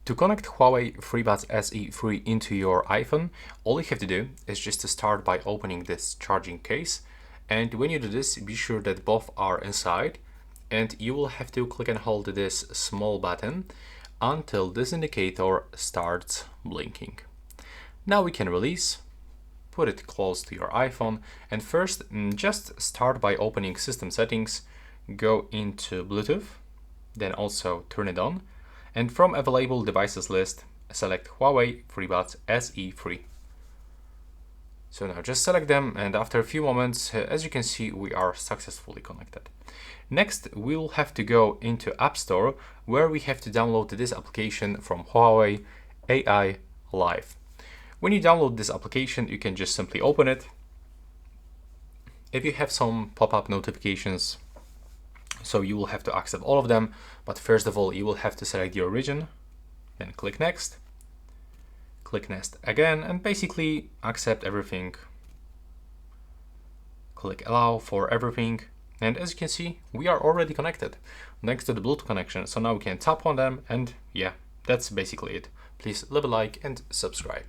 To connect Huawei FreeBuds SE 3 into your iPhone, all you have to do is just to start by opening this charging case. And when you do this, be sure that both are inside, and you will have to click and hold this small button until this indicator starts blinking. Now we can release, put it close to your iPhone, and first just start by opening system settings, go into Bluetooth, then also turn it on, and from available devices list, select Huawei FreeBuds SE 3. So now just select them, and after a few moments, as you can see, we are successfully connected. Next, we'll have to go into App Store, where we have to download this application from Huawei, AI Live. When you download this application, you can just simply open it. If you have some pop-up notifications, so you will have to accept all of them, but first of all, you will have to select your region, then click Next, click Next again, and basically accept everything. Click Allow for everything, and as you can see, we are already connected next to the Bluetooth connection, so now we can tap on them, and yeah, that's basically it. Please leave a like and subscribe.